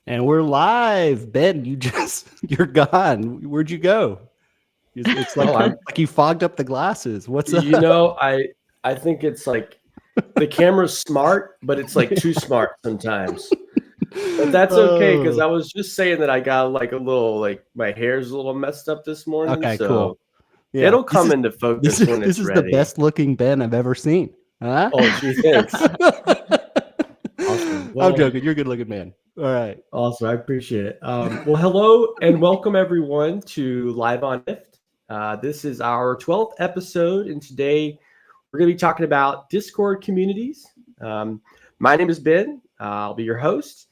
And we're live. Ben, you're gone. Where'd you go? It's like Oh, like you fogged up the glasses. What's up? I think it's like the camera's smart, but it's like too smart sometimes. But that's okay because Oh, I was just saying that I got like a little like my hair's a little messed up this morning, okay, cool. so Yeah, it'll come into focus when this it's is the ready. best looking Ben I've ever seen. Huh? Oh, gee, thanks. Awesome. I'm Well, joking. You're a good looking man. All right. awesome. I appreciate it. Well, hello and welcome everyone to Live on IFT. This is our 12th episode, and today we're going to be talking about Discord communities. My name is Ben. I'll be your host.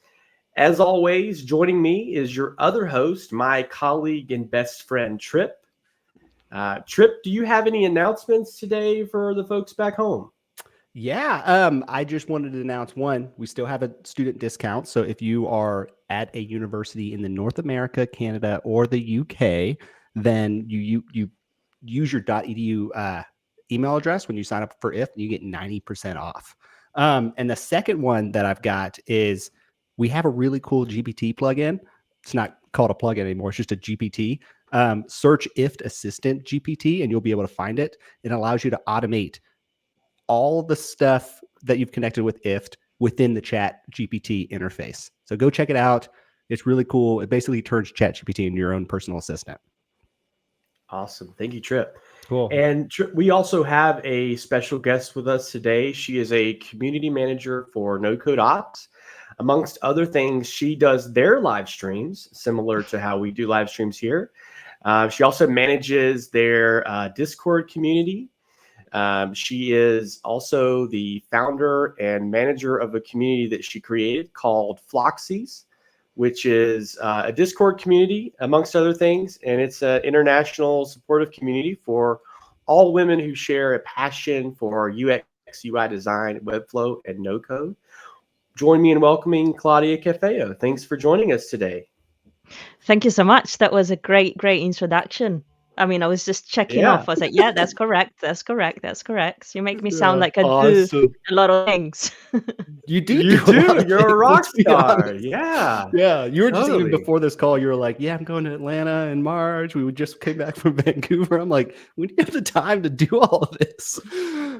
As always, joining me is your other host, my colleague and best friend, Trip. Trip, do you have any announcements today for the folks back home? Yeah, I just wanted to announce one. We still have a student discount. So if you are at a university in the North America, Canada, or the UK, then you use your .edu email address when you sign up for IF, and you get 90% off. And the second one that I've got is we have a really cool GPT plugin. It's not called a plugin anymore. It's just a GPT. Search IFT Assistant GPT, and you'll be able to find it. It allows you to automate all the stuff that you've connected with IFT within the Chat GPT interface. So go check it out. It's really cool. It basically turns Chat GPT into your own personal assistant. Awesome. Thank you, Trip. Cool. And we also have a special guest with us today. She is a community manager for NoCodeOps. Amongst other things, she does their live streams, similar to how we do live streams here. She also manages their Discord community. She is also the founder and manager of a community that she created called Floxies, which is a Discord community, amongst other things. And it's an international supportive community for all women who share a passion for UX, UI design, Webflow, and no code. Join me in welcoming Claudia Cafeo. Thanks for joining us today. Thank you so much. That was a great introduction. I mean, I was just checking Yeah. off. I was like, yeah, that's correct. That's correct. That's correct. So you make me sound like I do Awesome. a lot of things. You do. You do a lot do. of You're a things, rock let's be star. honest. Yeah. Yeah. You were just even Totally. before this call, you were like, yeah, I'm going to Atlanta in March. We just came back from Vancouver. I'm like, we don't have the time to do all of this.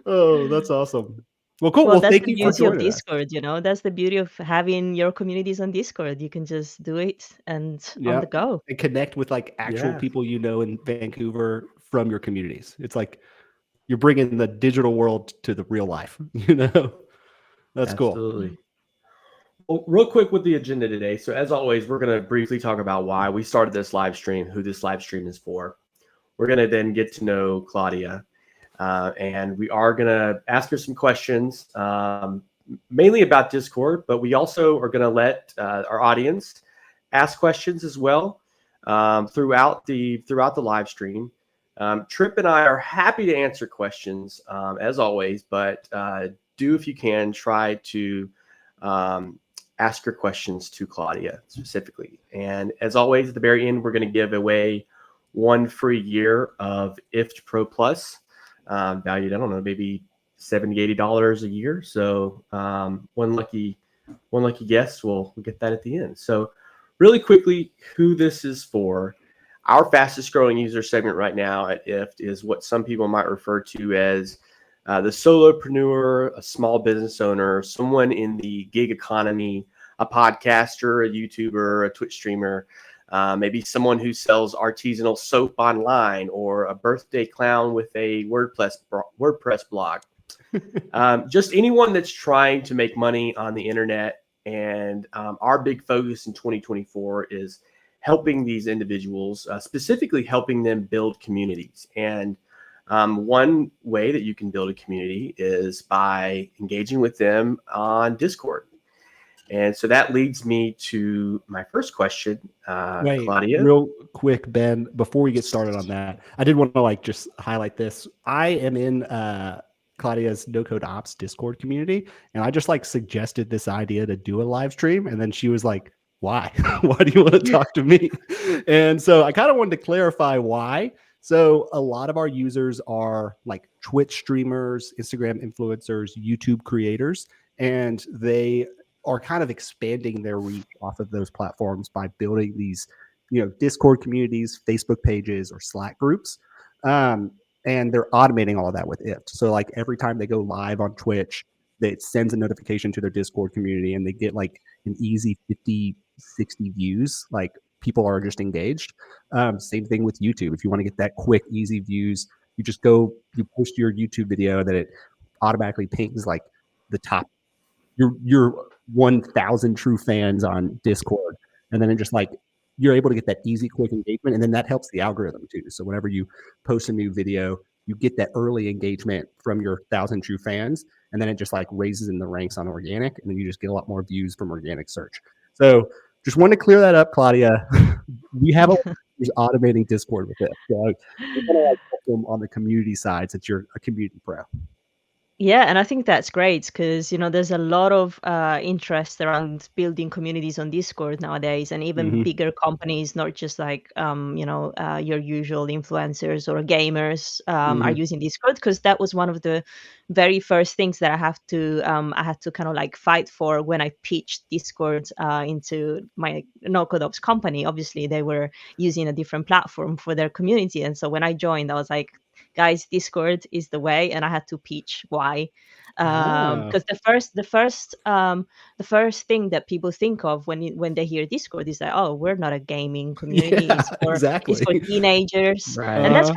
Oh, that's awesome. Well, cool. Well, That's thank the you for beauty of joining us. Discord, That's the beauty of having your communities on Discord. You can just do it and on the go. And connect with like actual Yeah. people you know in Vancouver from your communities. It's like you're bringing the digital world to the real life, That's cool. Absolutely. Well, real quick with the agenda today. So as always, we're going to briefly talk about why we started this live stream, who this live stream is for. We're going to then get to know Claudia, and we are going to ask her some questions, mainly about Discord, but we also are going to let our audience ask questions as well throughout the live stream. Trip and I are happy to answer questions as always, but do, if you can, try to ask your questions to Claudia specifically. And as always, at the very end, we're going to give away 1 free year of IFT Pro Plus, valued, I don't know, maybe $70, $80 a year. So one lucky guest will get that at the end. So really quickly, who this is for. Our fastest growing user segment right now at IFT is what some people might refer to as the solopreneur, a small business owner, someone in the gig economy, a podcaster, a YouTuber, a Twitch streamer, maybe someone who sells artisanal soap online, or a birthday clown with a WordPress blog. Just anyone that's trying to make money on the internet. And our big focus in 2024 is helping these individuals, specifically helping them build communities. And one way that you can build a community is by engaging with them on Discord. And so that leads me to my first question, Wait, Claudia. real quick, Ben, before we get started on that, I did want to like just highlight this. I am in Claudia's NoCodeOps Discord community, and I just like suggested this idea to do a live stream, and then she was like, why? Why do you want to talk to me? And so I kind of wanted to clarify why. So a lot of our users are like Twitch streamers, Instagram influencers, YouTube creators, and they are kind of expanding their reach off of those platforms by building these, Discord communities, Facebook pages, or Slack groups. And they're automating all of that with IFT. So like every time they go live on Twitch, it sends a notification to their Discord community, and they get like an easy 50, 60 views. Like people are just engaged. Same thing with YouTube. If you want to get that quick, easy views, you just you post your YouTube video, that it automatically pings like the top, your 1,000 true fans on Discord, and then it just like you're able to get that easy, quick engagement, and then that helps the algorithm too. So whenever you post a new video, you get that early engagement from your 1,000 true fans, and then it just like raises in the ranks on organic, and then you just get a lot more views from organic search. So just wanted to clear that up, Claudia. We have a who's automating Discord with it. So we're gonna like help them on the community side, since you're a community pro. Yeah, and I think that's great because there's a lot of interest around building communities on Discord nowadays, and even bigger companies, not just like your usual influencers or gamers are using Discord, because that was one of the very first things that I had to kind of like fight for when I pitched Discord into my NoCodeOps company. Obviously, they were using a different platform for their community, and so when I joined, I was like, guys, Discord is the way, and I had to pitch why. Because the first thing that people think of when they hear Discord is that, oh, we're not a gaming community. Yeah, it's for exactly. teenagers. Right. And that's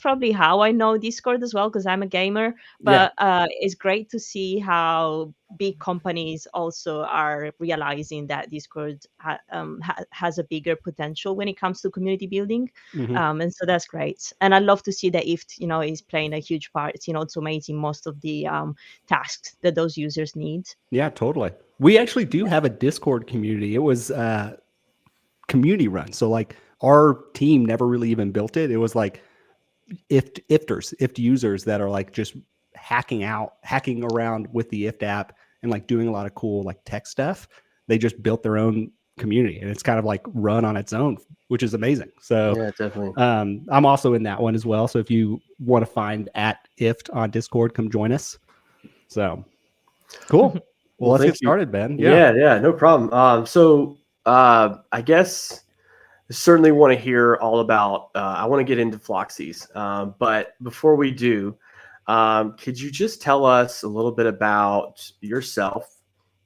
probably how I know Discord as well, because I'm a gamer. But it's great to see how big companies also are realizing that Discord has a bigger potential when it comes to community building. And so that's great. And I love to see that IFT, is playing a huge part in automating most of the tasks that those users need. Yeah, totally. We actually do have a Discord community. It was community run. So like our team never really even built it. It was like IFT users that are like just hacking around with the IFT app and like doing a lot of cool like tech stuff. They just built their own community, and it's kind of like run on its own, which is amazing. So Yeah, definitely. I'm also in that one as well. So if you want to find at IFT on Discord, come join us. So cool. Well, let's get started, Ben. Yeah, no problem. So I guess I certainly want to hear all about, I want to get into Floxies. But before we do, could you just tell us a little bit about yourself,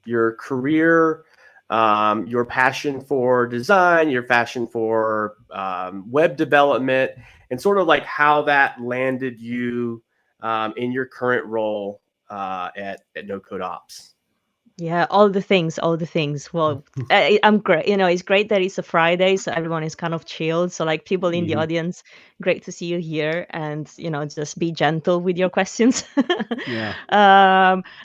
your career, your passion for design, your passion for web development, and sort of like how that landed you in your current role at NoCodeOps? Yeah, all the things. Well, I'm great. It's great that it's a Friday, so everyone is kind of chilled. So, like, people in the audience, great to see you here, and just be gentle with your questions. Yeah.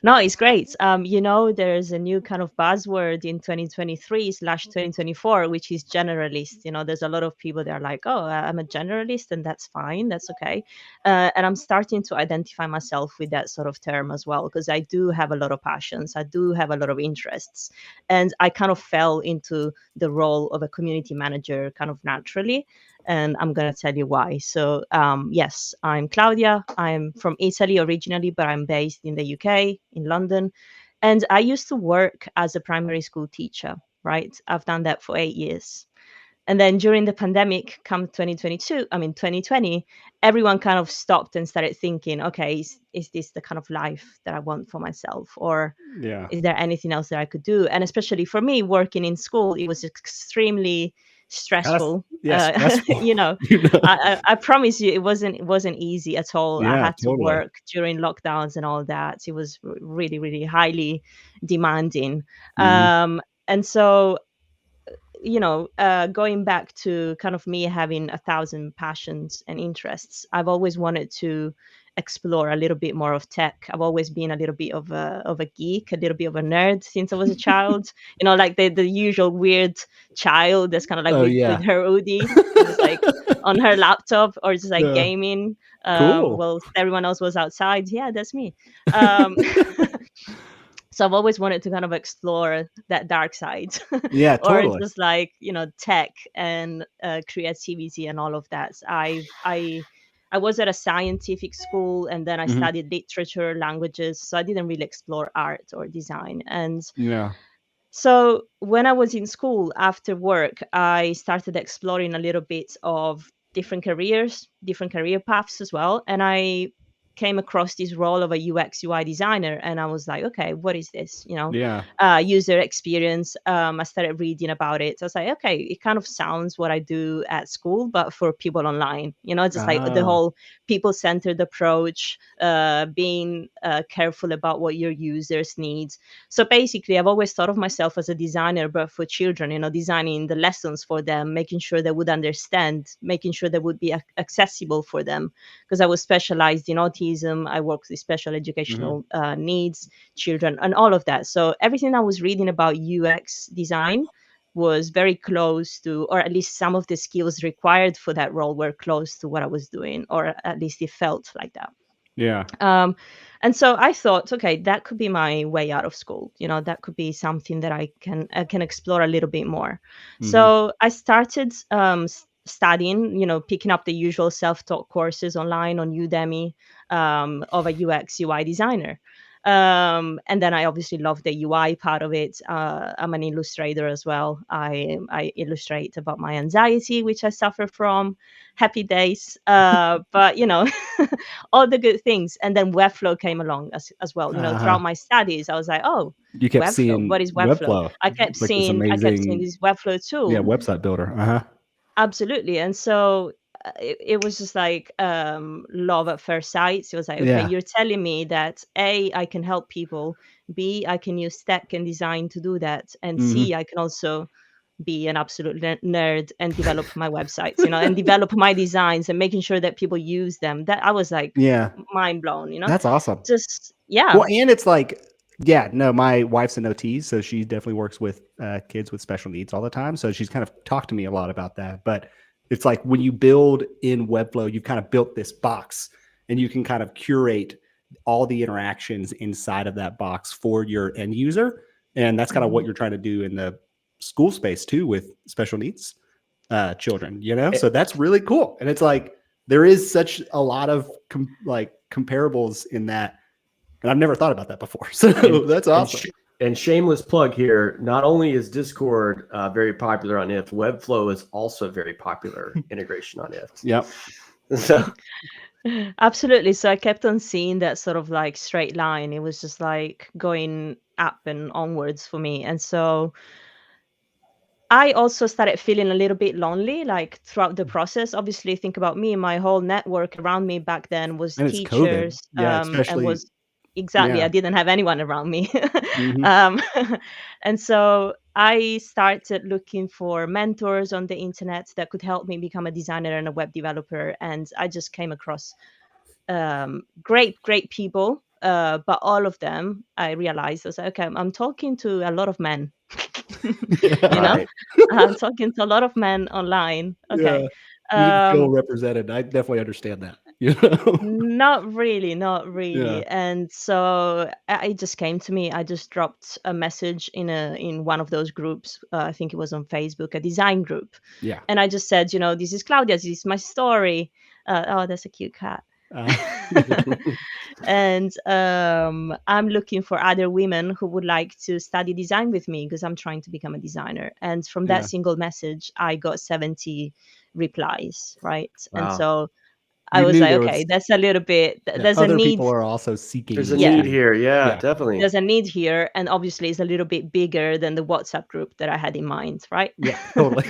No, it's great. There's a new kind of buzzword in 2023/2024, which is generalist. There's a lot of people that are like, oh, I'm a generalist, and that's fine, that's okay. And I'm starting to identify myself with that sort of term as well, because I do have a lot of passions. I do have a lot of interests, and I kind of fell into the role of a community manager kind of naturally, and I'm going to tell you why. So yes, I'm Claudia. I'm from Italy originally, but I'm based in the UK, in London, and I used to work as a primary school teacher, right? I've done that for 8 years. And then during the pandemic, come 2020, everyone kind of stopped and started thinking, okay, is this the kind of life that I want for myself? Or is there anything else that I could do? And especially for me, working in school, it was extremely stressful. Stressful. I promise you, it wasn't easy at all. I had to totally. work during lockdowns and all that. It was really, really highly demanding. And so going back to kind of me having 1,000 passions and interests, I've always wanted to explore a little bit more of tech. I've always been a little bit of a geek, a little bit of a nerd since I was a child. Like the usual weird child that's kind of like with her hoodie, just like on her laptop, or just like gaming. Cool. Well, everyone else was outside. Yeah, that's me. So I've always wanted to kind of explore that dark side. Yeah, or totally. just like tech and creativity and all of that. So I I was at a scientific school, and then I Mhm. studied literature, languages, so I didn't really explore art or design. And Yeah. so when I was in school after work, I started exploring a little bit of different careers, different career paths as well. And I came across this role of a UX UI designer, and I was like, okay, what is this? Yeah. User experience. I started reading about it. I was like, okay, it kind of sounds what I do at school, but for people online. Just like the Ah. whole people-centered approach, being careful about what your users need. So basically, I've always thought of myself as a designer, but for children, designing the lessons for them, making sure they would understand, making sure they would be accessible for them. Because I was specialized in autism, I worked with special Mhm. educational needs children and all of that. So everything I was reading about UX design was very close to, or at least some of the skills required for that role were close to what I was doing, or at least it felt like that. Yeah. Um, and so I thought, okay, that could be my way out of school. That could be something that I can explore a little bit more. Mhm. So I started studying, picking up the usual self-taught courses online on Udemy of a UX UI designer. And then I obviously love the UI part of it. I'm an illustrator as well. I illustrate about my anxiety, which I suffer from. Happy days. But all the good things. And then Webflow came along as well. Uh-huh. Throughout my studies, I was like, oh, You kept Webflow. seeing What is Webflow? Webflow. I kept It's like this seeing amazing, this Webflow yeah, tool. website builder. Uh-huh. Absolutely. And so it was just like love at first sight. So it was like, okay, Yeah. you're telling me that A, I can help people, B, I can use tech and design to do that, and Mhm. C, I can also be an absolute nerd and develop my websites, and develop my designs and making sure that people use them. That I was like Yeah. mind blown. That's awesome. Just yeah. Well, and it's like, yeah, no, my wife's an OT, so she definitely works with kids with special needs all the time. So she's kind of talked to me a lot about that. But it's like when you build in Webflow, you've kind of built this box and you can kind of curate all the interactions inside of that box for your end user. And that's kind of what Mhm. you're trying to do in the school space too with special needs children, Eh, So that's really cool. And it's like there is such a lot of like comparables in that. And I've never thought about that before. So and that's and, awesome. sh- and shameless plug here. Not only is Discord very popular on IFT, Webflow is also very popular integration on IFT. Yep. So Absolutely. So I kept on seeing that sort of like straight line. It was just like going up and onwards for me. And so I also started feeling a little bit lonely, like throughout the process. Obviously, think about me, my whole network around me back then was And it's COVID. teachers, Yeah, and especially. was exactly, Yeah. I didn't have anyone around me. Hmm. um, and so I started looking for mentors on the internet that could help me become a designer and a web developer. And I just came across great people. But all of them, I realized I was like, okay, I'm talking to a lot of men. you know, right, I'm talking to a lot of men online. Okay. Yeah. You didn't feel Um, represented. I definitely understand that. Not really, not Yeah. really. And so it just came to me. I just dropped a message in one of those groups. I think it was on Facebook, a design group. Yeah. And I just said, this is Claudia, this is my story. Oh, that's a cute cat. Uh, And I'm looking for other women who would like to study design with me because I'm trying to become a designer. And from that yeah. single message, I got 70 replies, right? And wow. so I You was knew like, there okay, was, that's a little bit, yeah, there's a other need. people are also seeking There's a this Yeah, need too. here. Yeah, Yeah. definitely. there's a need here. And obviously, it's a little bit bigger than the WhatsApp group that I had in mind, right? Yeah. Totally.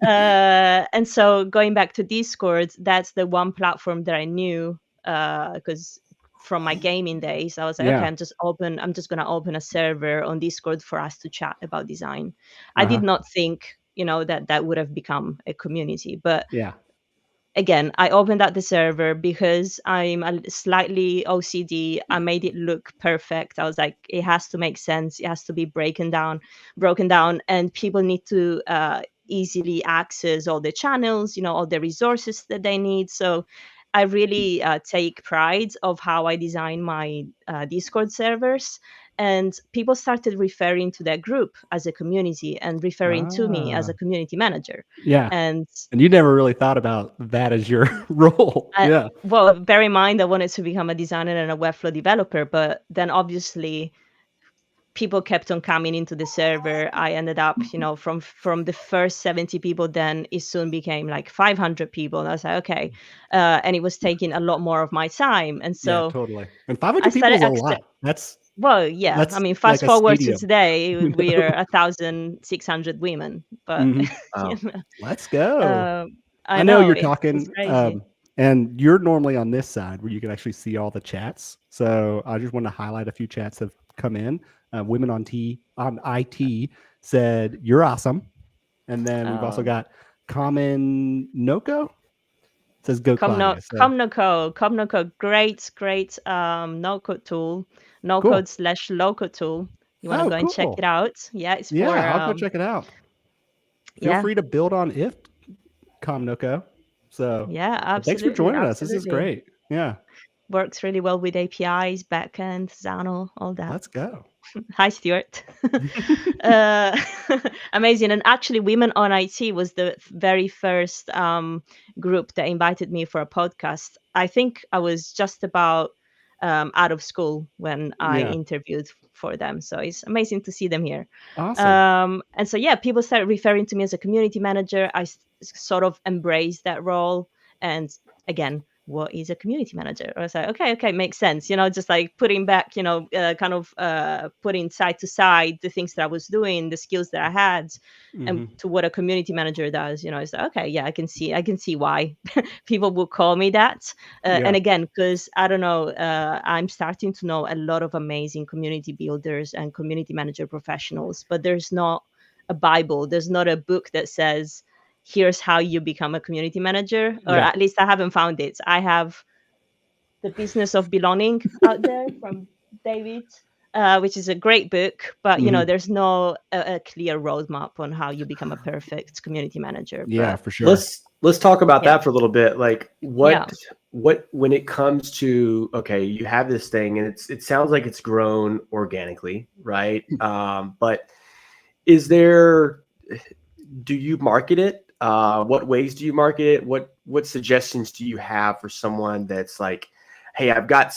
And so going back to Discord, that's the one platform that I knew because from my gaming days, I was like, okay, Yeah. I'm just gonna open a server on Discord for us to chat about design. I did Uh-huh. not think, that would have become a community, but Yeah. again, I opened up the server because I'm slightly OCD. I made it look perfect. I was like, it has to make sense. It has to be broken down, and people need to easily access all the channels, all the resources that they need. So I really take pride of how I design my Discord servers, and people started referring to that group as a community and referring to me as Ah, a community manager. yeah. And And you never really thought about that as your role. I, Yeah. well, bear in mind, I wanted to become a designer and a Webflow developer, but then obviously people kept on coming into the server. I ended up, from the first 70 people, then it soon became like 500 people. And I was like, okay. And it was taking a lot more of my time. And Yeah, so totally. And I 500 people started is a lot. well, yeah. I That's mean, like fast a forward to stadium. today, You know? we're 1,600 women. But Mhm. you Wow. know, Let's go. I I know know you're it's talking, crazy. and you're normally on this side where you can actually see all the chats. So I just want to highlight a few chats that have come in. Women on IT said you're awesome, and then we've also Uh, got Common Noko says go Claudia. So Come no code, great no code tool, no cool. code / low code tool. You want to Oh, go and check it cool. out? Yeah, it's for Yeah, I'll go check it out. Feel yeah, free to build on if Comnoco. So, yeah, but thanks for absolutely, joining us. This is absolutely. great. Yeah, Works really well with APIs, backend, XAML, all that. let's go. Hi, Stuart. uh, Amazing. And actually, Women on IT was the very first group that invited me for a podcast. I think I was just about out of school when I Yeah, interviewed for them. So it's amazing to see them here. awesome. And so, yeah, people started referring to me as a community manager. Sort of embraced that role. And again, what is a community manager? I was like, okay, makes sense. Just like putting back, kind of putting side to side the things that I was doing, the skills that I had, and Hmm. to what a community manager does. It's like, okay, yeah, I can see why people would call me that. And Yeah, again, because I don't know, I'm starting to know a lot of amazing community builders and community manager professionals, but there's not a Bible, there's not a book that says, here's how you become a community manager, or yeah. at least I haven't found it. I have The Business of Belonging out there from David, which is a great book, but Hmm. there's no a clear roadmap on how you become a perfect community manager. Yeah, But for sure. Let's talk about yeah, that for a little bit. Like yeah, what when it comes to, okay, you have this thing and it sounds like it's grown organically, right? But is there, do you market it? What ways do you market it? What suggestions do you have for someone that's like, hey, I've got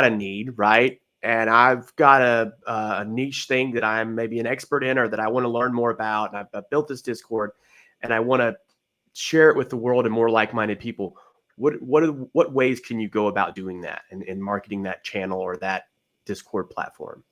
a need, right? And I've got a niche thing that I'm maybe an expert in or that I want to learn more about. And I've built this Discord and I want to share it with the world and more like-minded people. What ways can you go about doing that and marketing that channel or that Discord platform?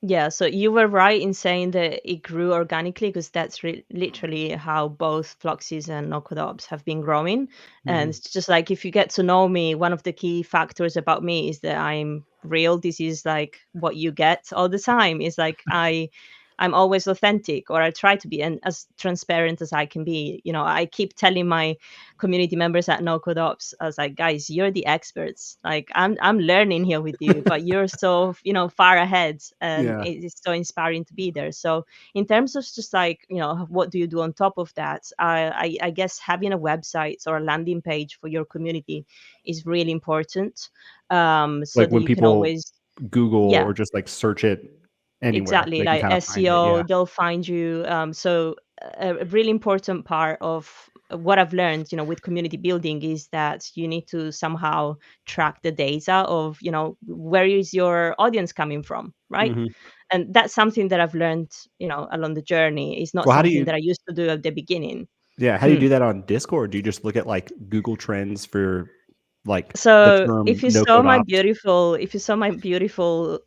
yeah. So you were right in saying that it grew organically, because that's literally how both Floxies and NoCodeOps have been growing. And Hmm. it's just like, if you get to know me, one of the key factors about me is that I'm real. This is like what you get all the time. Is like I'm always authentic, or I try to be, and as transparent as I can be. I keep telling my community members at NoCodeOps, I was like, guys, you're the experts. Like, I'm learning here with you, but you're so far ahead, and Yeah, it's so inspiring to be there. So in terms of just like, what do you do on top of that? I guess having a website or a landing page for your community is really important, so like that when you can people always, Google yeah, or just like search it anywhere, exactly, they can like kind of find it. SEO, Yeah. they'll find you. So a really important part of what I've learned, with community building, is that you need to somehow track the data of, where is your audience coming from, right? Hmm. And that's something that I've learned, along the journey. It's not So how do something you? that I used to do at the beginning. Yeah, how do you Hmm. do that on Discord? Do you just look at like Google Trends for like the So term no code ops? if you saw my beautiful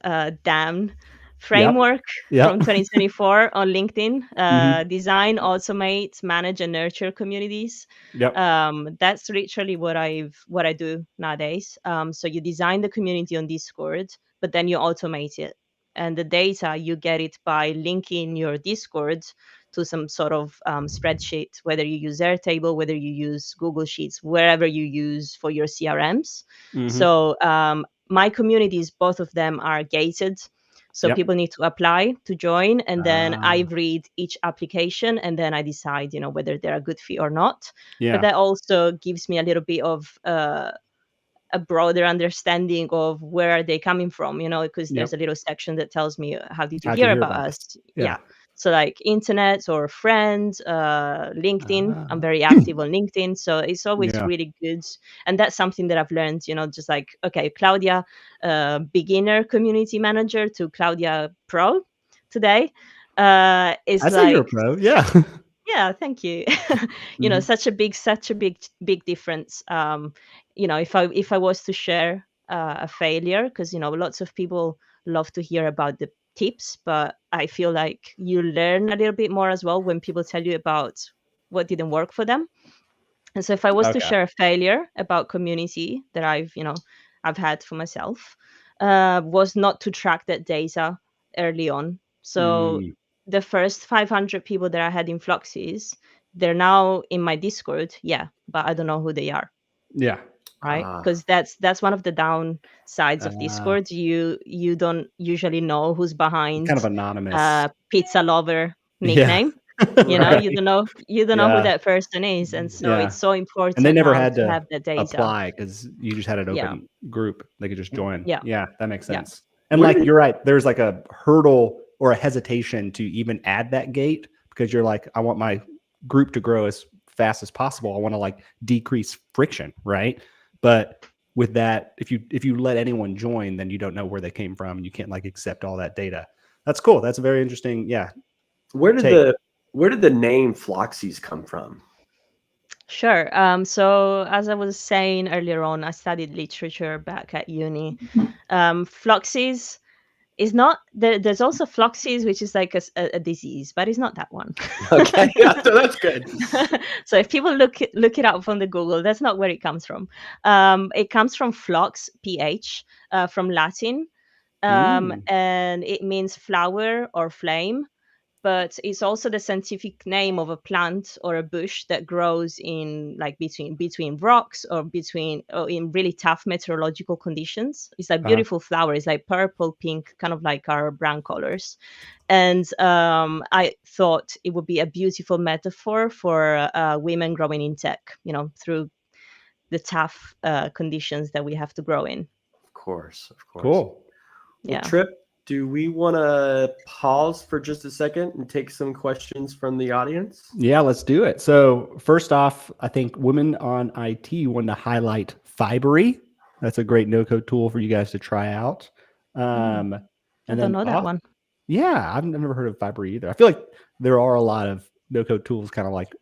Dan Yep. framework Yep. from 2024 on LinkedIn, Hmm. design, automate, manage, and nurture communities. Yep. That's literally what I do nowadays. So you design the community on Discord, but then you automate it, and the data you get it by linking your Discord to some sort of spreadsheet, whether you use Airtable, whether you use Google Sheets, wherever you use for your CRMs. Hmm. So my communities, both of them are gated. So Yep. people need to apply to join, and then I Ah, read each application, and then I decide, whether they're a good fit or not. But yeah. that also gives me a little bit of a broader understanding of where are they coming from, because there's Yep. a little section that tells me how did you How'd you hear hear about about us. this? Yeah. Yeah. So like internet or friends, LinkedIn. I'm Ah, very active on LinkedIn, so it's always yeah. really good. And that's something that I've learned, just like, okay, Claudia, beginner community manager to Claudia pro today, is I'd say you're a like, pro. Yeah. yeah, thank you. Mhm. Such a big difference. If I was to share a failure, because lots of people love to hear about the tips, but I feel like you learn a little bit more as well when people tell you about what didn't work for them. And so if I was to Okay. share a failure about community that I've had for myself, was not to track that data early on. So Mm, the first 500 people that I had in Floxies, they're now in my Discord, yeah, but I don't know who they are, yeah. right? Ah, Because that's one of the downsides of Uh, Discord. You don't usually know who's kind behind of anonymous. pizza lover Yeah. nickname. You Right. don't know who Yeah. that person is, and so Yeah. it's so And they important never now had to to have the data. apply because you just had an Yeah, open group. They could just join. yeah, Yeah, that makes yeah. sense. And where like did you're right, there's like a hurdle or a hesitation to even add that gate because you're like, I want my group to grow as fast as possible. I want to like decrease friction, right? But with that, if you let anyone join, then you don't know where they came from and you can't like accept all that data. That's cool. That's a very interesting, yeah, where did take. the name Floxies come from? Sure. So as I was saying earlier on, I studied literature back at uni. Floxies is not there. There's also Floxies, which is like a disease, but it's not that one. Okay, yeah, so that's good. So if people look it up on the Google, that's not where it comes from. It comes from flox, ph, from Latin, Mm, and it means flower or flame. But it's also the scientific name of a plant or a bush that grows in like between rocks or in really tough meteorological conditions. It's a uh, beautiful flower. It's like purple, pink, kind of like our brown colors. And I thought it would be a beautiful metaphor for women growing in tech, through the tough conditions that we have to grow in. Of course, of course. cool. Well, Yeah. Trip, do we want to pause for just a second and take some questions from the audience? Yeah, let's do it. So first off, I think Women on IT wanted to highlight Fibery. That's a great no-code tool for you guys to try out. Mm, And I don't then, know that one. yeah, I've never heard of Fibery either. I feel like there are a lot of no-code tools kind of like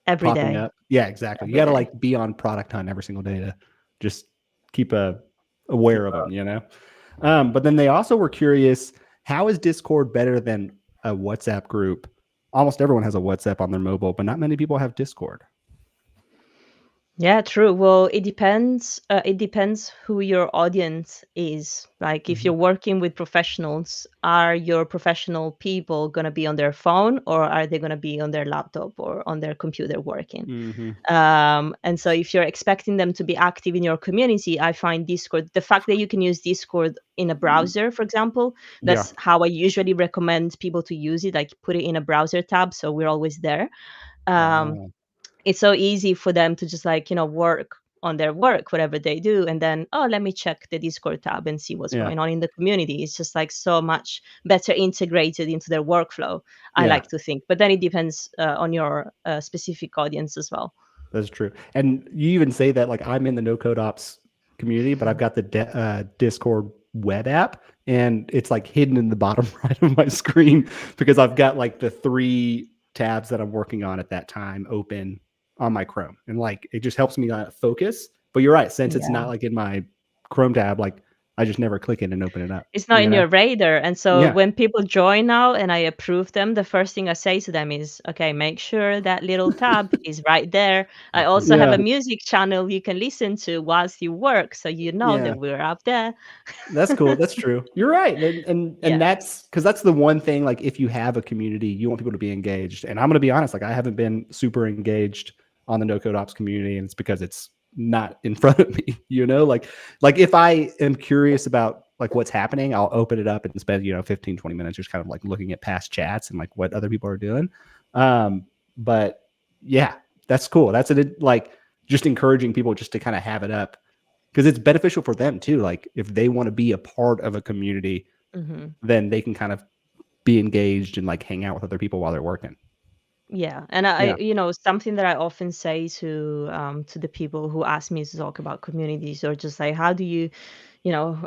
Every popping day. up. Yeah, exactly. You Every got to day. like be on product hunt every single day to just keep aware of them, But then they also were curious, how is Discord better than a WhatsApp group? Almost everyone has a WhatsApp on their mobile, but not many people have Discord. Yeah, true. Well, it depends. It depends who your audience is. Like, if Mhm. you're working with professionals, are your professional people going to be on their phone, or are they going to be on their laptop or on their computer working? Mhm. And so, if you're expecting them to be active in your community, I find Discord, the fact that you can use Discord in a browser, for example, Yeah. that's how I usually recommend people to use it. Like, put it in a browser tab so we're always there. Um, Oh, it's so easy for them to just like work on their work, whatever they do, and then, oh, let me check the Discord tab and see what's yeah. going on in the community. It's just like so much better integrated into their workflow, I Yeah. like to think. But then it depends on your specific audience as well. That's true. And you even say that like I'm in the NoCodeOps community, but I've got the Discord web app and it's like hidden in the bottom right of my screen because I've got like the 3 tabs that I'm working on at that time open on my Chrome. And like it just helps me focus. But you're right, since it's Yeah. not like in my Chrome tab, like I just never click it and open it up. It's not in your radar. And so Yeah. when people join now and I approve them, the first thing I say to them is, okay, make sure that little tab is right there. I also have Yeah. a music channel you can listen to whilst you work, so you know Yeah. that we're up there. That's cool. That's true. You're right. And Yeah. that's because that's the one thing, like if you have a community, you want people to be engaged. And I'm gonna be honest, like I haven't been super engaged on the no code ops community, and it's because it's not in front of me, Like if I am curious about like what's happening, I'll open it up and spend, 15, 20 minutes just kind of like looking at past chats and like what other people are doing. But yeah, that's cool. That's like just encouraging people just to kind of have it up because it's beneficial for them too. Like if they want to be a part of a community, then they can kind of be engaged and like hang out with other people while they're working. Yeah, and Yeah. something that I often say to the people who ask me to talk about communities, or just like, how do you know,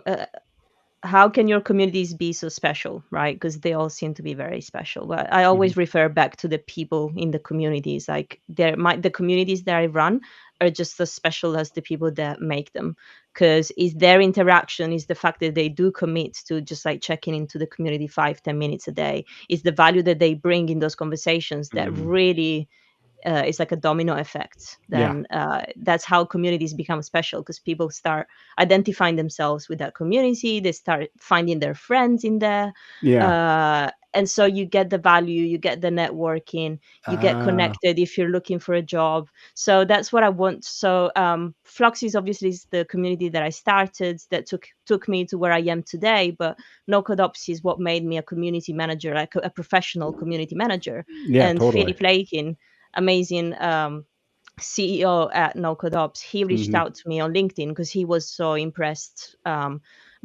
how can your communities be so special, right? Because they all seem to be very special. But I always refer back to the people in the communities. Like the communities that I run are just as special as the people that make them. Because is their interaction, is the fact that they do commit to just like checking into the community 5-10 minutes a day, is the value that they bring in those conversations that really it's like a domino effect. Yeah. Then that's how communities become special, because people start identifying themselves with that community. They start finding their friends in there. Yeah. And so you get the value, you get the networking, you get connected if you're looking for a job. So that's what I want. So Floxies obviously is the community that I started that took me to where I am today. But NoCodeOps is what made me a community manager, like a professional community manager. Yeah, And totally. Philip Lakin, amazing CEO at NoCodeOps, he reached out to me on LinkedIn because he was so impressed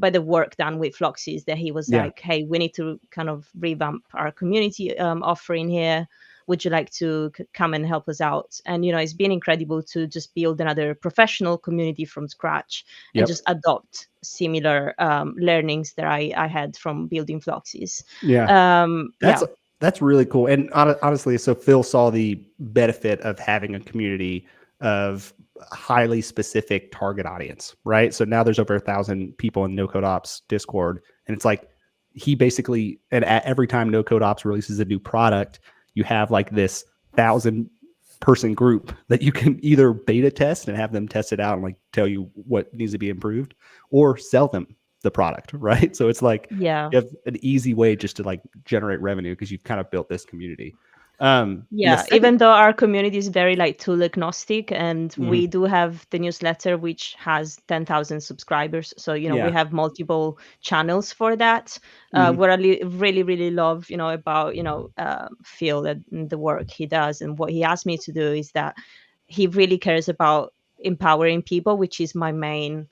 by the work done with Floxies that he was Yeah. like, "Hey, we need to kind of revamp our community offering here. Would you like to come and help us out?" And it's been incredible to just build another professional community from scratch and just adopt similar learnings that I had from building Floxies. Yeah. Yeah. That's really cool. And honestly, so Phil saw the benefit of having a community of highly specific target audience, right? So now there's over 1,000 people in NoCodeOps Discord, and it's like he basically, and at every time NoCodeOps releases a new product, you have like this 1,000-person group that you can either beta test and have them test it out and like tell you what needs to be improved, or sell them the product, right? So it's like Yeah. you have an easy way just to like generate revenue because you've kind of built this community. Yeah, even though our community is very like tool agnostic, and we Mhm. do have the newsletter which has 10,000 subscribers. So, we Yeah. have multiple channels for that. Mhm. What I really, really love, about, Phil and the work he does and what he asked me to do is that he really cares about empowering people, which is my main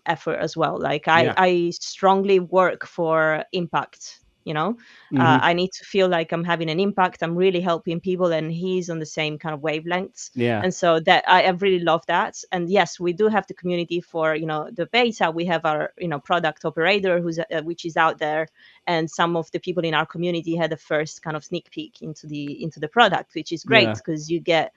effort as well. Like Yeah. I strongly work for impact, Mhm. I need to feel like I'm having an impact. I'm really helping people, and he's on the same kind of wavelengths. Yeah. And so that I really love that. And yes, we do have the community for the beta. We have our product operator who's which is out there, and some of the people in our community had the first kind of sneak peek into the product, which is great Yeah. because you get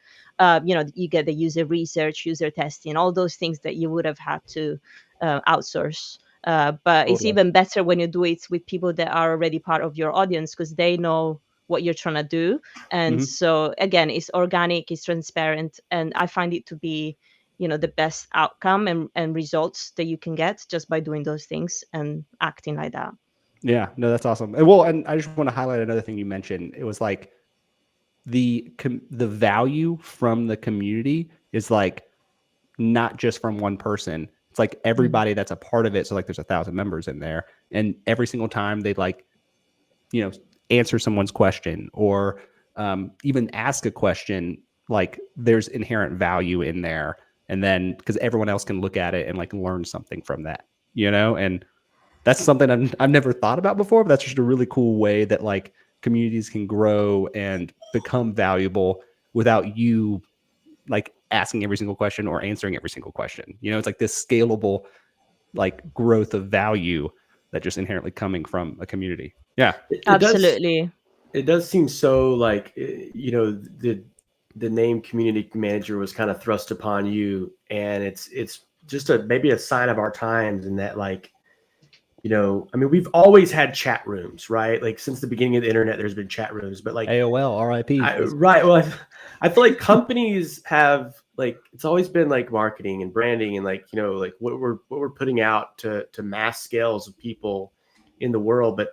you get the user research, user testing, all those things that you would have had to outsource. But it's Totally. even better when you do it with people that are already part of your audience, because they know what you're trying to do. And Mhm. so again, it's organic, it's transparent, and I find it to be the best outcome and results that you can get just by doing those things and acting like that. Yeah. No, that's awesome. And I just want to highlight another thing you mentioned. It was like the value from the community is like not just from one person. It's like everybody that's a part of it. So like there's 1,000 members in there, and every single time they like, answer someone's question or even ask a question, like there's inherent value in there. And then because everyone else can look at it and like learn something from that, and that's something I've never thought about before, but that's just a really cool way that like communities can grow and become valuable without you like asking every single question or answering every single question. It's like this scalable like growth of value that just inherently coming from a community. Yeah. It does. Absolutely. It does seem so like the name community manager was kind of thrust upon you, and it's just maybe a sign of our times, in that like I mean, we've always had chat rooms, right? Like since the beginning of the internet, there's been chat rooms, but like AOL, RIP. right. Well, I feel like companies have like it's always been like marketing and branding and like like what we're putting out to mass scales of people in the world, but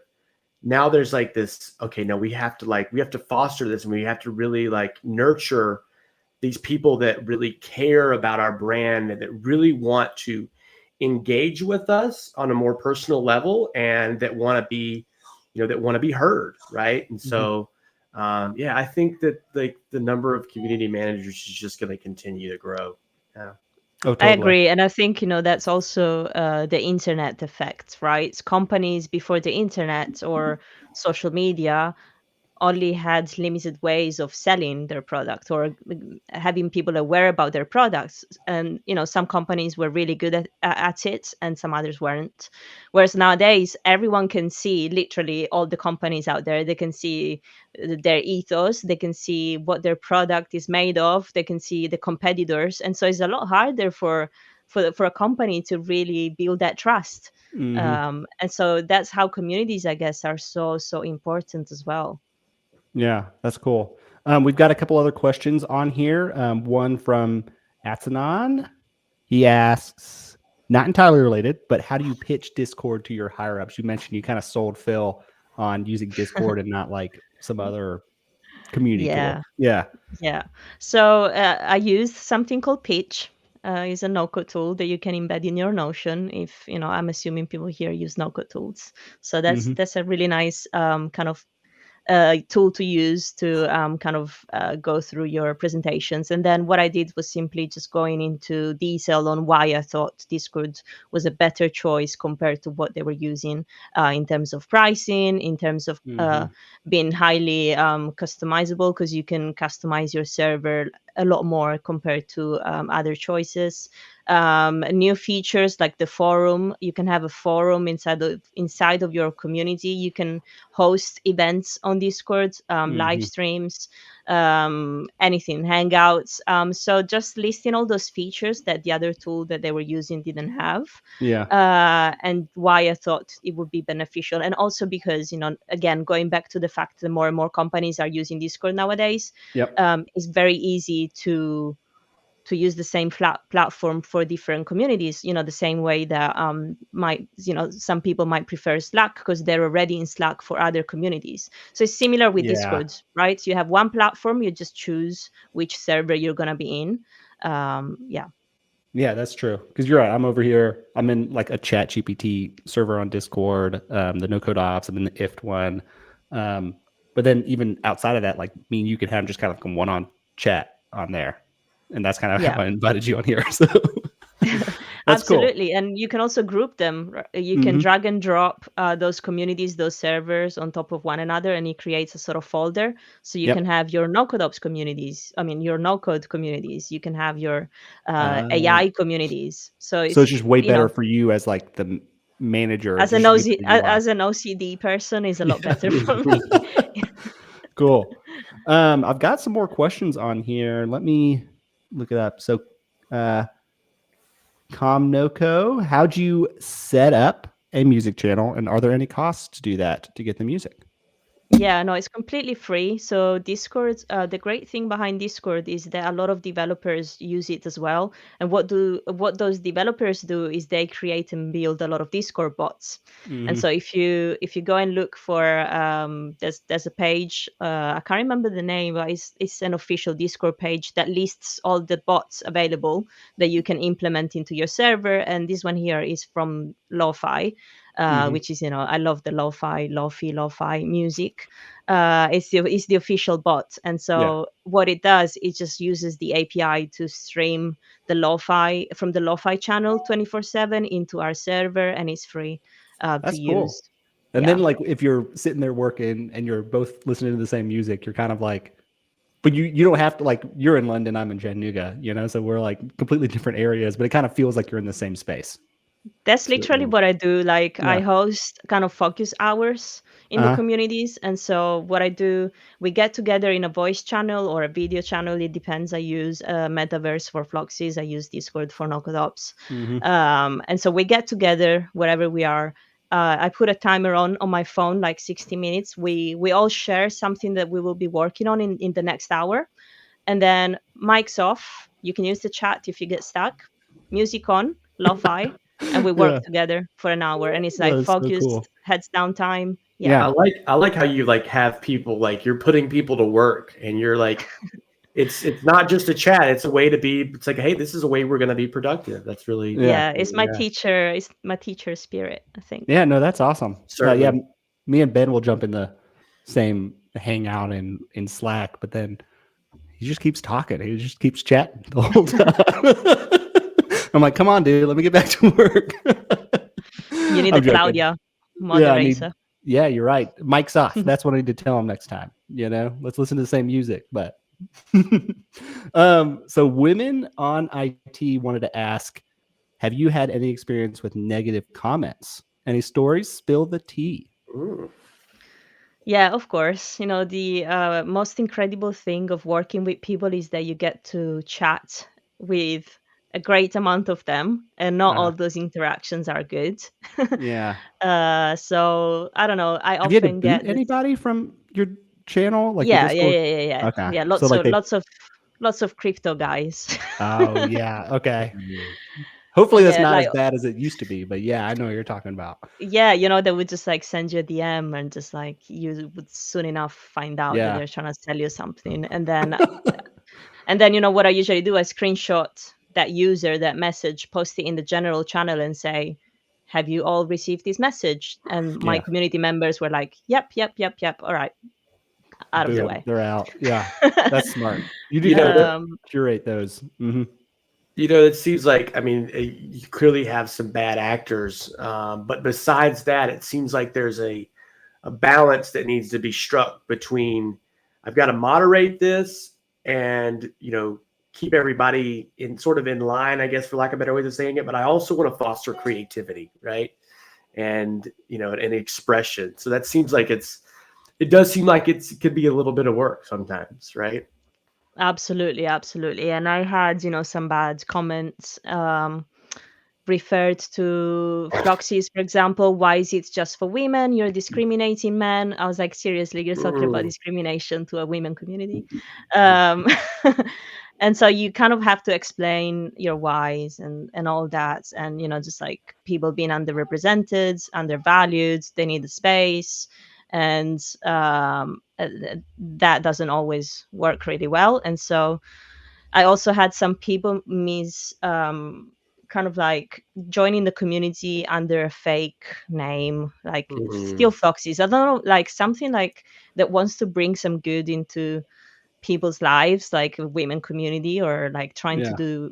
now there's like this, okay, no, we have to foster this, and we have to really like nurture these people that really care about our brand and that really want to engage with us on a more personal level and that want to be, heard, right? And so, yeah, I think that the number of community managers is just going to continue to grow. Yeah. Oh, I totally. agree. And I think, that's also the internet effect, right? Companies before the internet or social media only had limited ways of selling their product or having people aware about their products, and some companies were really good at it and some others weren't. Whereas nowadays everyone can see, literally all the companies out there, they can see their ethos, they can see what their product is made of, they can see the competitors, and so it's a lot harder for a company to really build that trust. And so that's how communities, I guess, are so important as well. Yeah, that's cool. We've got a couple other questions on here. One from Atanan. He asks, not entirely related, but how do you pitch Discord to your higher ups? You mentioned you kind of sold Phil on using Discord and not like some other community tool. Yeah. Yeah. So I use something called Pitch. It's a no-code tool that you can embed in your Notion. If I'm assuming people here use no-code tools, so that's a really nice kind of tool to use to kind of go through your presentations. And then what I did was simply just going into detail on why I thought Discord was a better choice compared to what they were using, in terms of pricing, in terms of being highly customizable, because you can customize your server a lot more compared to other choices. New features like the forum. You can have a forum inside of your community. You can host events on Discord, live streams, anything, hangouts. So just listing all those features that the other tool that they were using didn't have. Yeah. And why I thought it would be beneficial. And also because, again, going back to the fact that more and more companies are using Discord nowadays, Yep. it's very easy to use the same platform for different communities, the same way that some people might prefer Slack because they're already in Slack for other communities. So it's similar with Discord, right? You have one platform, you just choose which server you're going to be in. Yeah, that's true. Because you're right. I'm over here. I'm in like a Chat GPT server on Discord, the NoCodeOps. I'm in the IFT one. But then even outside of that, like me and you could have just kind of like a one-on chat on there. And that's kind of how I invited you on here. So that's absolutely. cool. And you can also group them. You can drag and drop those communities, those servers on top of one another, and it creates a sort of folder. So you can have your NoCodeOps communities. I mean, your no-code communities. You can have your AI communities. So it's just way better for you as like the manager. As an OCD person, is a lot better for me. Cool. I've got some more questions on here. Let me look it up. So, Comnoco, how'd you set up a music channel, and are there any costs to do that to get the music? Yeah, no, it's completely free. So Discord, the great thing behind Discord is that a lot of developers use it as well. And what those developers do is they create and build a lot of Discord bots. And so if you go and look for there's a page, I can't remember the name, but it's an official Discord page that lists all the bots available that you can implement into your server. And this one here is from Lo-Fi. Which is, I love the lo-fi music. It's the official bot. And so what it does, it just uses the API to stream the lo-fi from the lo-fi channel 24/7 into our server, and it's free to use. Cool. And then like if you're sitting there working and you're both listening to the same music, you're kind of like, but you don't have to, like, you're in London, I'm in Chattanooga, so we're like completely different areas, but it kind of feels like you're in the same space. That's literally what I do. Like I host kind of focus hours in the communities. And so what I do, we get together in a voice channel or a video channel. It depends. I use Metaverse for Floxies. I use Discord for NoCodeOps. And so we get together wherever we are. I put a timer on my phone, like 60 minutes. We all share something that we will be working on in the next hour. And then mics off. You can use the chat if you get stuck. Music on, lo-fi. And we work together for an hour, and it's like focused, so cool. Heads down time. I like how you like have people, like you're putting people to work, and you're like it's not just a chat. It's a way to be. It's like, hey, this is a way we're going to be productive. That's really Yeah. It's my teacher. It's my teacher spirit, I think. Yeah, no, that's awesome. Certainly. Yeah, me and Ben will jump in the same hangout in Slack, but then he just keeps talking. He just keeps chatting the whole time. I'm like, come on, dude, let me get back to work. You need I'm a joking. Yeah, Claudia I moderator. need, yeah, you're right. Mic's off. That's what I need to tell him next time. Let's listen to the same music. But so women on IT wanted to ask, have you had any experience with negative comments? Any stories? Spill the tea. Ooh. Yeah, of course. The most incredible thing of working with people is that you get to chat with a great amount of them, and not all those interactions are good. Yeah. So I don't know. I Have you had to often boot get this. anybody from your channel, like the Yeah, yeah, Discord? yeah, yeah, yeah. Okay. Yeah, So like they. lots of crypto guys. Oh yeah. Okay. Hopefully that's Yeah, not like as bad as it used to be, but yeah, I know what you're talking about. yeah, they would just like send you a DM, and just like you would soon enough find out that Yeah. they're trying to sell you something. And then what I usually do, I screenshot that user, that message, post it in the general channel and say, have you all received this message? And my Yeah. community members were like, yep, yep, yep, yep. All right, out of the Boom. way. They're out. Yeah. That's smart. You You do know, have to curate those. Mm-hmm. it seems like, I mean, you clearly have some bad actors, but besides that, it seems like there's a balance that needs to be struck between, I've got to moderate this and keep everybody in line, I guess, for lack of better ways of saying it. But I also want to foster creativity, right? And an expression. So that seems like it does seem like it could be a little bit of work sometimes, right? Absolutely, absolutely. And I had, some bad comments referred to Floxies, for example. Why is it just for women? You're discriminating men. I was like, seriously, you're talking about discrimination to a women community. Um, and so you kind of have to explain your whys and all that. And, just like people being underrepresented, undervalued, they need the space. And that doesn't always work really well. And so I also had some people kind of like joining the community under a fake name, like still Floxies. I don't know, like something like that wants to bring some good into people's lives, like a women community, or like trying to do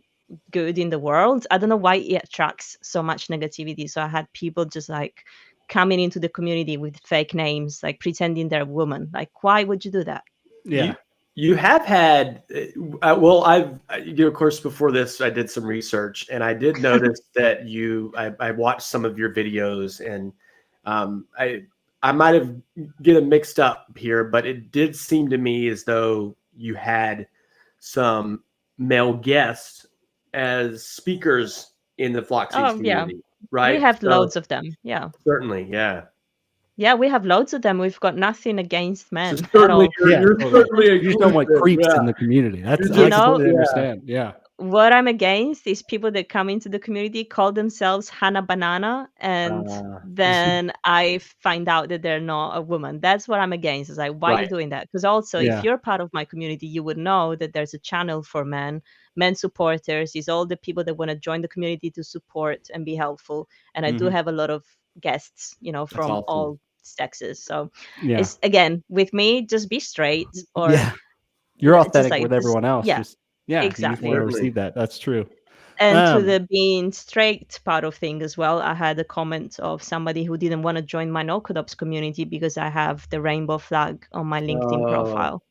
good in the world. I don't know why it attracts so much negativity. So I had people just like coming into the community with fake names, like pretending they're a woman. Like, why would you do that? Yeah. You have had, well, of course, before this, I did some research, and I did notice that I watched some of your videos, and I might have get them mixed up here, but it did seem to me as though you had some male guests as speakers in the Floxies community, right? We have loads of them. Yeah. Certainly, yeah. Yeah, we have loads of them. We've got nothing against men So at all. you're certainly You just don't want creeps in the community. I completely understand. Yeah. What I'm against is people that come into the community, call themselves Hannah Banana, and then I find out that they're not a woman. That's what I'm against. It's like, why are you doing that? Because also, if you're part of my community, you would know that there's a channel for men supporters, is all the people that want to join the community to support and be helpful. And I do have a lot of guests, from all sexes. So it's, again, with me, just be straight, or you're authentic with everyone else. Exactly. You just want to receive that. That's true. And to the being straight part of thing as well, I had a comment of somebody who didn't want to join my NoCodeOps community because I have the rainbow flag on my LinkedIn profile.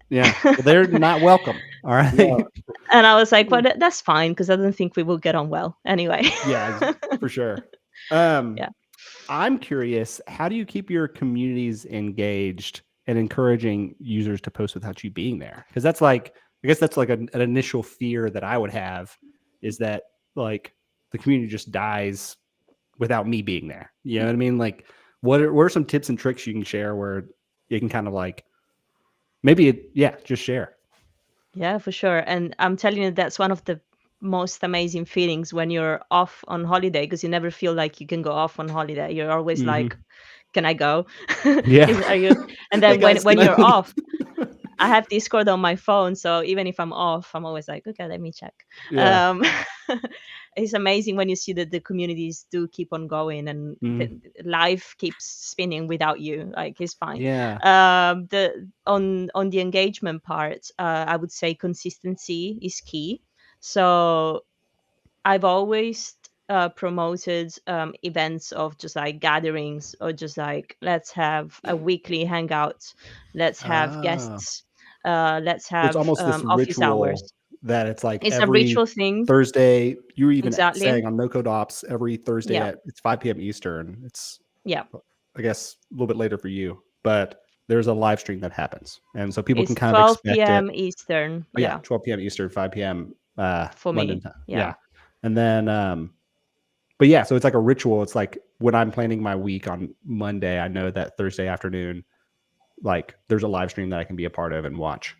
Yeah, well, they're not welcome. All right. And I was like, well, that's fine, because I don't think we will get on well anyway. Yeah, for sure. I'm curious, how do you keep your communities engaged and encouraging users to post without you being there? Because that's like, I guess that's like an initial fear that I would have, is that like the community just dies without me being there. You know what I mean? Like, what are some tips and tricks you can share where you can kind of like, just share. Yeah, for sure. And I'm telling you, that's one of the most amazing feelings when you're off on holiday, because you never feel like you can go off on holiday. You're always like, can I go? Yeah. And then when you're off, I have Discord on my phone, so even if I'm off, I'm always like, okay, let me check. Yeah. It's amazing when you see that the communities do keep on going and Mhm. life keeps spinning without you. Like it's fine. Yeah. The on the engagement part, I would say consistency is key. So I've always promoted events of just like gatherings or just like let's have a weekly hangout, let's have Ah. guests, let's So it's have almost this office ritual hours. that it's like It's a every ritual thing. Thursday. You were even Exactly. saying on NoCodeOps every Thursday Yeah. at it's 5 p.m. Eastern. It's Yeah. I guess a little bit later for you, but there's a live stream that happens, and so people can It's kind of 12 expect it. p.m. Eastern. Oh yeah, Yeah. 12 p.m. Eastern, 5 p.m. For London me. time. Yeah. Yeah, and then but yeah, so it's like a ritual. It's like when I'm planning my week on Monday, I know that Thursday afternoon, like there's a live stream that I can be a part of and watch.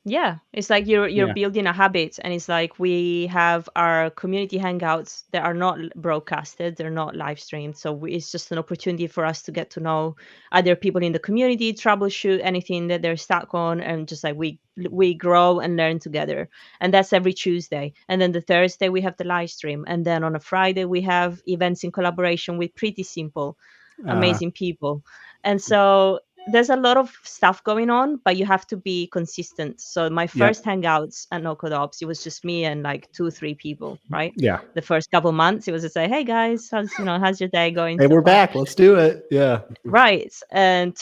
Yeah, it's like you're Yeah. building a habit, and it's like we have our community hangouts that are not broadcasted, they're not live streamed, so it's just an opportunity for us to get to know other people in the community, troubleshoot anything that they're stuck on, and just like we grow and learn together. And that's every Tuesday, and then the Thursday we have the live stream, and then on a Friday we have events in collaboration with Pretty Simple, Uh, amazing people. And so there's a lot of stuff going on, but you have to be consistent. So my yeah. first hangouts at NoCodeOps, it was just me and like 2, 3 people, right? Yeah. The first couple months, it was to say, "Hey guys, how's your day going Hey, so we're far?" back. Let's do it. Yeah. Right. And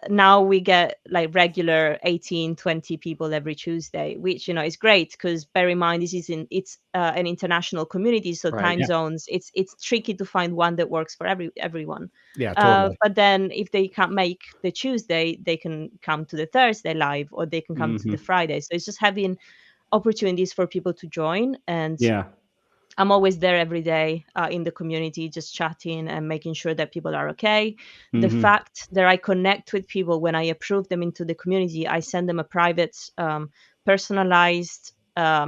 now we get like regular 18, 20 people every Tuesday, which, is great because bear in mind, it's an international community. So Right. time Yeah. zones, it's tricky to find one that works for everyone. Yeah. Totally. But then if they can't make the Tuesday, they can come to the Thursday live or they can come to Hmm. the Friday. So it's just having opportunities for people to join. And Yeah. I'm always there every day in the community, just chatting and making sure that people are okay. The Hmm. fact that I connect with people when I approve them into the community, I send them a private, personalized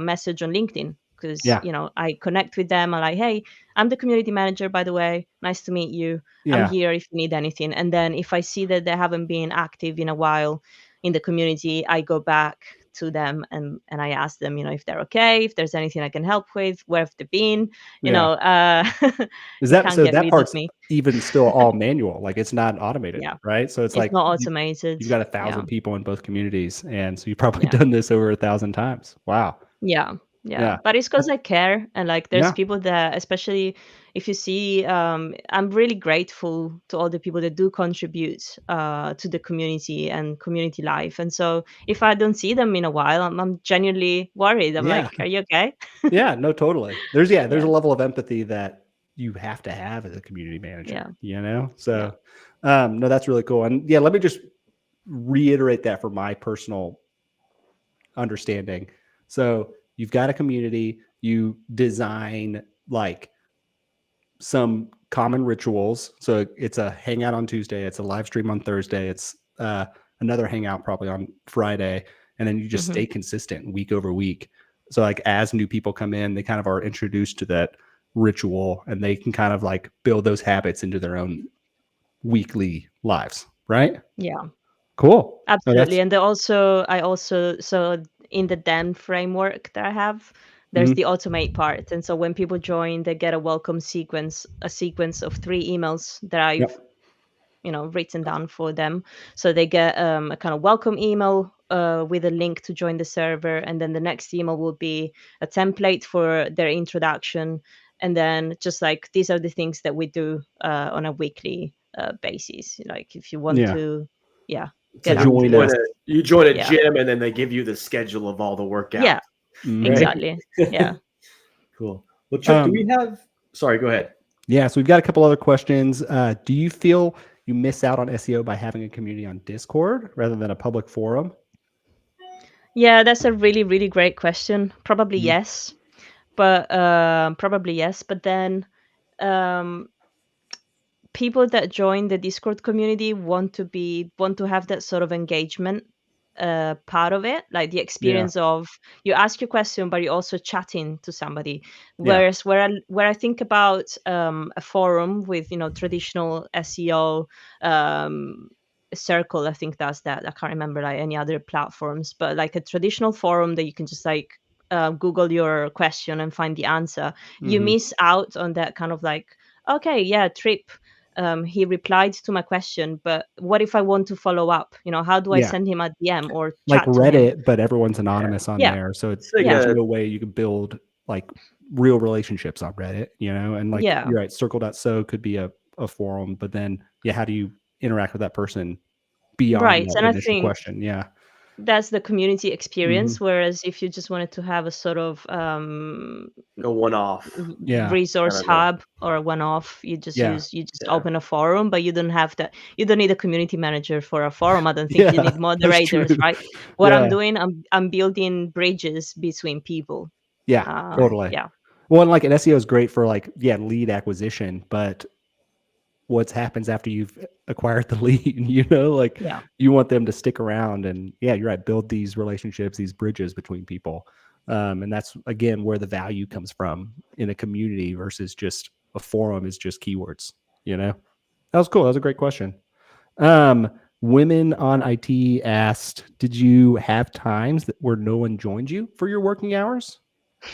message on LinkedIn because Yeah. I connect with them. I'm like, hey, I'm the community manager, by the way. Nice to meet you. I'm Yeah. here if you need anything. And then if I see that they haven't been active in a while in the community, I go back to them and I ask them, if they're okay, if there's anything I can help with, where have they been, Yeah. Is you that can't so? get That rid of part's me. even still all manual. Like it's not automated, Yeah, right? So it's it's like not automated. you've got Yeah, 1,000 people in both communities, and so you've probably yeah. done this over 1,000 times. Wow. Yeah, yeah. Yeah. But it's because That- I care. And like there's yeah. people that, especially if you see, I'm really grateful to all the people that do contribute to the community and community life. And so if I don't see them in a while, I'm genuinely worried. I'm Yeah. like, are you okay? Yeah. No. Totally. There's Yeah, a level of empathy that you have to have as a community manager. yeah, yeah. So, no, that's really cool. And yeah, let me just reiterate that for my personal understanding. So you've got a community, you design like some common rituals. So it's a hangout on Tuesday, it's a live stream on Thursday, it's another hangout probably on Friday, and then you just Hmm. stay consistent week over week. So like as new people come in, they kind of are introduced to that ritual, and they can kind of like build those habits into their own weekly lives, right? Yeah. Cool. No, Absolutely. that's And I also, so in the then framework that I have, there's mhm. the automate part. And so when people join, they get a welcome sequence, a sequence of 3 emails that Yep. I've, written down for them. So they get a kind of welcome email with a link to join the server. And then the next email will be a template for their introduction. And then just like these are the things that we do on a weekly basis. Like if you want Yeah. to, yeah, So get you Join active. us. join a Yeah. gym and then they give you the schedule of all the workouts. Yeah, Mhm. Right. exactly. Yeah. Cool. Well, Trip, do Um, we have? Sorry, go ahead. Yeah, so we've got a couple other questions. Do you feel you miss out on SEO by having a community on Discord rather than a public forum? Yeah, that's a really, really great question. Probably Mhm. yes. Probably yes. But then um people that join the Discord community want to have that sort of engagement part of it, like the Yeah, experience of you ask your question, but you're also chatting to somebody. yeah, Whereas where I think about a forum with traditional SEO, um, Circle, I think, does that. I can't remember like any other platforms, but like a traditional forum that you can just like Google your question and find the answer. You Mhm. miss out on that kind of like, okay, yeah, Trip, he replied to my question, but what if I want to follow up? You know, how do I Yeah. send him a DM or Like chat to him? Reddit, but everyone's anonymous on Yeah. there. So It's like Yeah. there's a no way you can build like real relationships on Reddit, you know? And like Yeah. you're right, circle.so could be a forum, but then yeah, how do you interact with that person beyond Right. that And I initial think question? Yeah. that's the community experience. Mhm. Whereas if you just wanted to have a sort of one-off Yeah. resource kind of a hub or a one-off, you just Yeah. yeah. open a forum, but you don't have that. You don't need a community manager for a forum. I don't think you Yeah. need That's true. moderators, right? What I'm Yeah. doing, I'm building bridges between people. Yeah. Totally. Yeah. Well, and like an SEO is great for like, yeah, lead acquisition, but what happens after you've acquired the lead, you know, like Yeah. you want them to stick around and yeah, you're right, build these relationships, these bridges between people. And that's again where the value comes from in a community versus just a forum is just keywords, you know. That was cool. That was a great question. Women on IT asked, did you have times that where no one joined you for your working hours?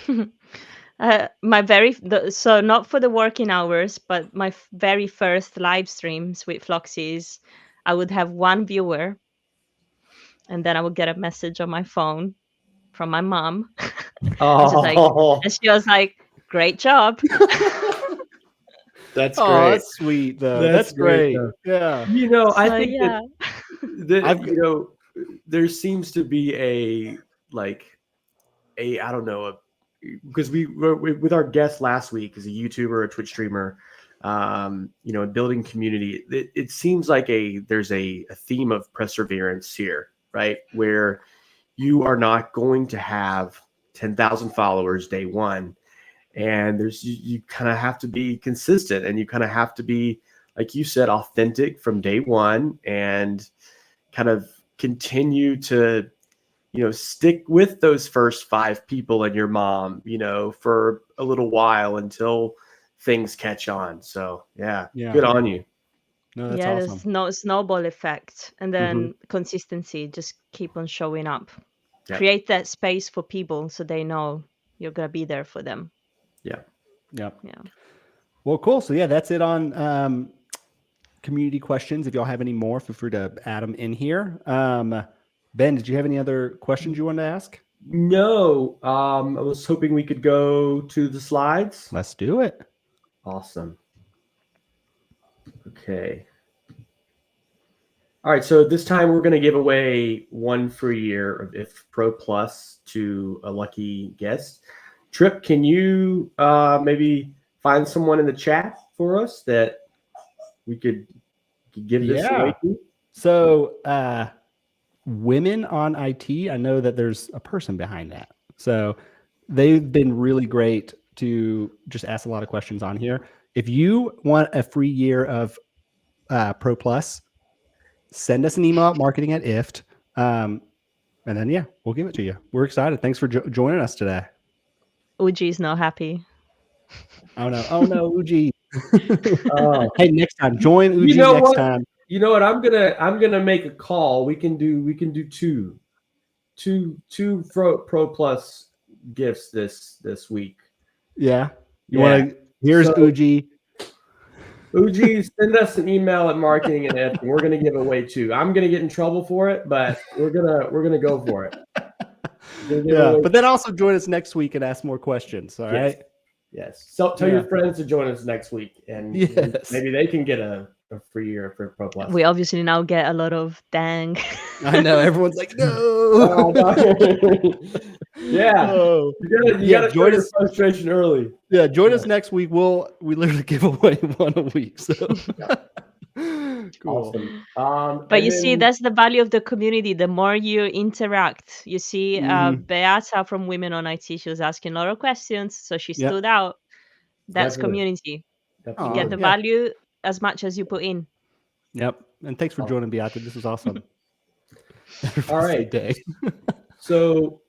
So not for the working hours, but my very first live streams with Floxies, I would have one viewer, and then I would get a message on my phone from my mom, and she was like, "Great job." That's Oh, great. that's sweet though. That's That's great great. though. Yeah. I So think yeah. that I've there seems to be a like a I don't know because we were with our guest last week as a YouTuber, a Twitch streamer, building community. It seems like there's a theme of perseverance here, right? Where you are not going to have 10,000 followers day one, and you kind of have to be consistent, and you kind of have to be, like you said, authentic from day one, and kind of continue to stick with those first 5 people and your mom, for a little while until things catch on. So yeah, Yeah. good on you. No, that's Yeah, awesome. there's no snowball effect, and Mhm. then consistency. Just keep on showing up. Yep. Create that space for people so they know you're gonna be there for them. Yeah. Yep. Yeah. Well, cool. So yeah, that's it on community questions. If y'all have any more, feel free to add them in here. Ben, did you have any other questions you wanted to ask? No, I was hoping we could go to the slides. Let's do it. Awesome. Okay. All right, so this time we're going to give away 1 free year of If Pro Plus to a lucky guest. Trip, can you maybe find someone in the chat for us that we could give this away to? So women on IT, I know that there's a person behind that. So they've been really great to just ask a lot of questions on here. If you want a free year of Pro Plus, send us an email at marketing@ift. And then, yeah, we'll give it to you. We're excited. Thanks for joining us today. Uji's not happy. Oh, no. Oh, no, Uji. Oh. Hey, next time. Join Uji You know next what? time. You know what? I'm gonna make a call. We can do two Pro Plus gifts this week. Yeah. You Yeah. want to? Here's So- Uji. Uji, send us an email at marketing and we're gonna give away 2. I'm gonna get in trouble for it, but we're gonna go for it. Yeah, but then also join us next week and ask more questions. All right. Yes. So tell your friends to join us next week, and Yes. maybe they can get a free year for Pro Plus. We obviously now get a lot of dang. I know everyone's like, no. Oh, no. Yeah. Oh. You gotta join your frustration early. Yeah, join us next week. We literally give away 1 a week. So cool. Awesome. But you see, that's the value of the community. The more you interact, you see, Beata from Women on IT, she was asking a lot of questions, so she stood out. That's Definitely. community. Definitely. You get the value as much as you put in. Yep. And thanks for joining, Beata. This was awesome. All right. Day. So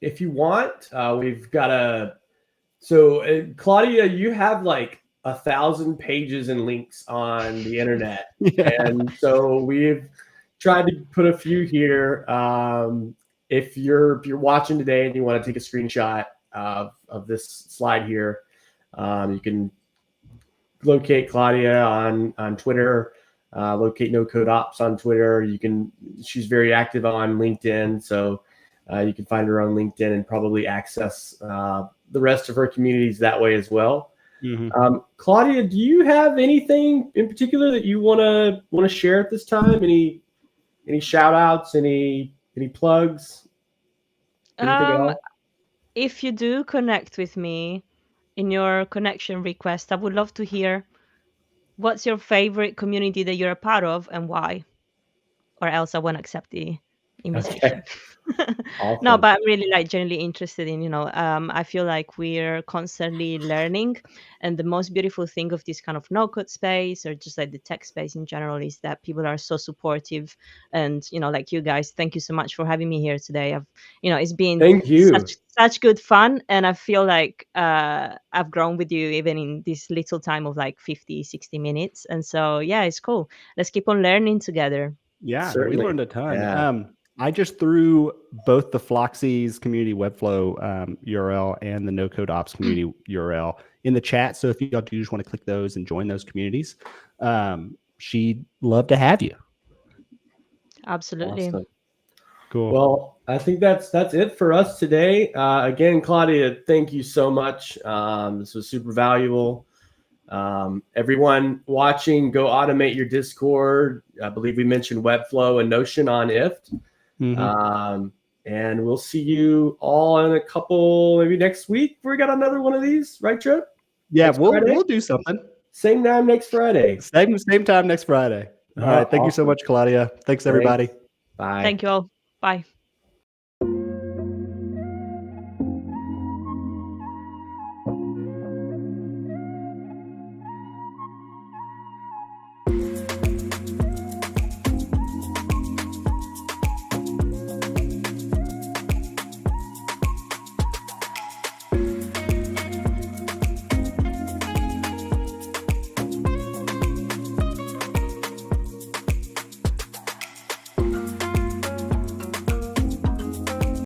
if you want, we've got Claudia, you have like 1,000 pages and links on the internet. Yeah. And so we've tried to put a few here. If you're watching today and you want to take a screenshot of this slide here, you can locate Claudia on Twitter, locate NoCodeOps on Twitter. She's very active on LinkedIn, so you can find her on LinkedIn and probably access the rest of her communities that way as well. Mm-hmm. Claudia, do you have anything in particular that you want to share at this time? Any shout outs, any plugs, anything at all? If you do connect with me in your connection request, I would love to hear what's your favorite community that you're a part of and why, or else I won't accept the invitation. Awesome. No, but I'm really genuinely interested in, I feel like we're constantly learning. And the most beautiful thing of this kind of no code space, or just like the tech space in general, is that people are so supportive. And, like you guys, thank you so much for having me here today. It's been Thank you. such good fun. And I feel like I've grown with you even in this little time of 50, 60 minutes. And so, yeah, it's cool. Let's keep on learning together. Yeah, Certainly. we learned a ton. Yeah. I just threw both the Floxies community Webflow URL and the NoCodeOps community URL in the chat. So if y'all do just want to click those and join those communities, she'd love to have you. Absolutely. Awesome. Cool. Well, I think that's it for us today. Again, Claudia, thank you so much. This was super valuable. Everyone watching, go automate your Discord. I believe we mentioned Webflow and Notion on IFT. Mm-hmm. And we'll see you all in a couple, maybe next week. We got another one of these, right, Trip? Yeah, we'll do something. Same time next Friday. Same time next Friday. All right. Thank you so much, Claudia. Thanks, everybody. Bye. Thank you all. Bye.